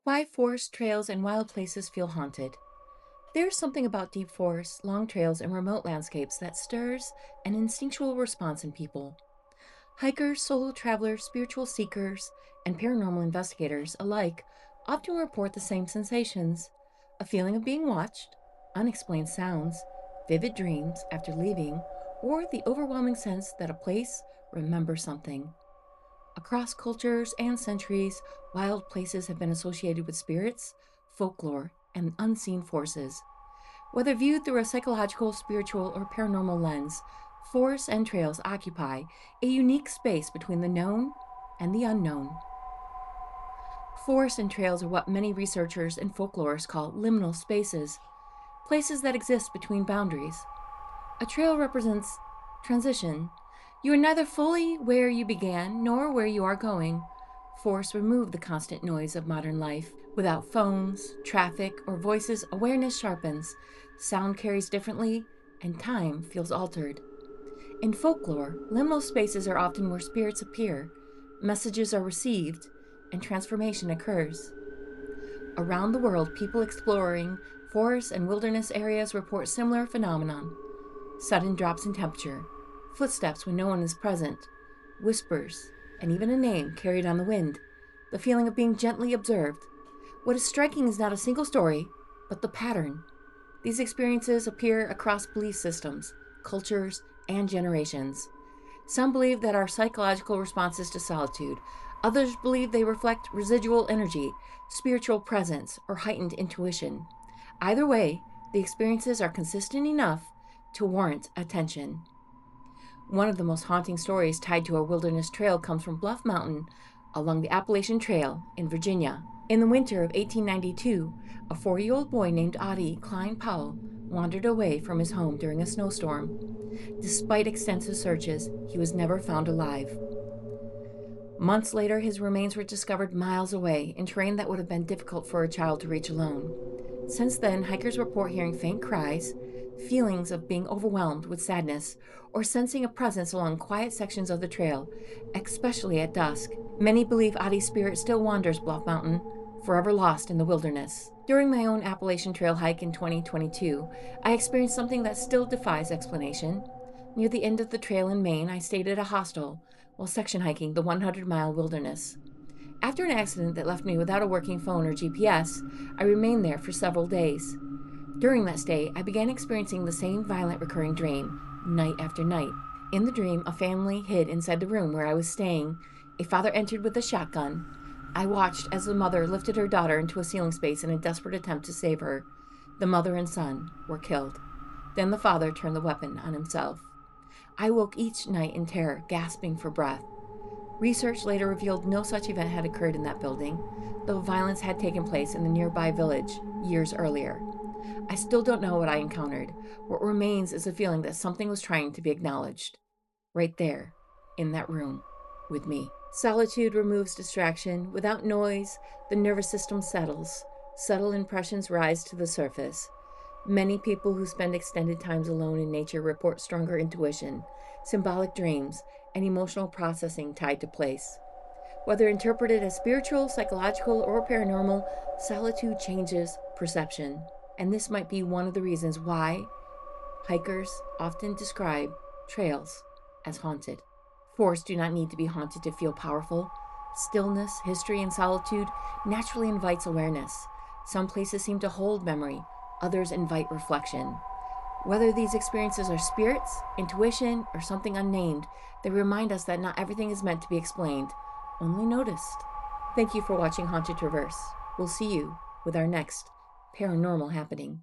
Why forest trails and wild places feel haunted. There's something about deep forests, long trails, and remote landscapes that stirs an instinctual response in people. Hikers, solo travelers, spiritual seekers, and paranormal investigators alike often report the same sensations: a feeling of being watched, unexplained sounds, vivid dreams after leaving, or the overwhelming sense that a place remembers something. Across cultures and centuries, wild places have been associated with spirits, folklore, and unseen forces. Whether viewed through a psychological, spiritual, or paranormal lens, forests and trails occupy a unique space between the known and the unknown. Forests and trails are what many researchers and folklorists call liminal spaces, places that exist between boundaries. A trail represents transition. You are neither fully where you began nor where you are going. Forests remove the constant noise of modern life. Without phones, traffic, or voices, awareness sharpens, sound carries differently, and time feels altered. In folklore, liminal spaces are often where spirits appear, messages are received, and transformation occurs. Around the world, people exploring forests and wilderness areas report similar phenomenon: sudden drops in temperature, footsteps when no one is present, whispers, and even a name carried on the wind, the feeling of being gently observed. What is striking is not a single story, but the pattern. These experiences appear across belief systems, cultures, and generations. Some believe that our psychological responses to solitude. Others believe they reflect residual energy, spiritual presence, or heightened intuition. Either way, the experiences are consistent enough to warrant attention. One of the most haunting stories tied to a wilderness trail comes from Bluff Mountain along the Appalachian Trail in Virginia. In the winter of 1892, a 4-year-old boy named Audie Klein Powell wandered away from his home during a snowstorm. Despite extensive searches, he was never found alive. Months later, his remains were discovered miles away in terrain that would have been difficult for a child to reach alone. Since then, hikers report hearing faint cries, feelings of being overwhelmed with sadness, or sensing a presence along quiet sections of the trail, especially at dusk. Many believe Audie's spirit still wanders Bluff Mountain, forever lost in the wilderness. During my own Appalachian Trail hike in 2022, I experienced something that still defies explanation. Near the end of the trail in Maine, I stayed at a hostel while section hiking the 100-mile wilderness. After an accident that left me without a working phone or GPS, I remained there for several days. During that stay, I began experiencing the same violent recurring dream, night after night. In the dream, a family hid inside the room where I was staying. A father entered with a shotgun. I watched as the mother lifted her daughter into a ceiling space in a desperate attempt to save her. The mother and son were killed. Then the father turned the weapon on himself. I woke each night in terror, gasping for breath. Research later revealed no such event had occurred in that building, though violence had taken place in the nearby village years earlier. I still don't know what I encountered. What remains is a feeling that something was trying to be acknowledged. Right there, in that room, with me. Solitude removes distraction. Without noise, the nervous system settles. Subtle impressions rise to the surface. Many people who spend extended times alone in nature report stronger intuition, symbolic dreams, and emotional processing tied to place. Whether interpreted as spiritual, psychological, or paranormal, solitude changes perception. And this might be one of the reasons why hikers often describe trails as haunted. Forests do not need to be haunted to feel powerful. Stillness, history, and solitude naturally invites awareness. Some places seem to hold memory, others invite reflection. Whether these experiences are spirits, intuition, or something unnamed, they remind us that not everything is meant to be explained, only noticed. Thank you for watching Haunted Traverse. We'll see you with our next paranormal happening.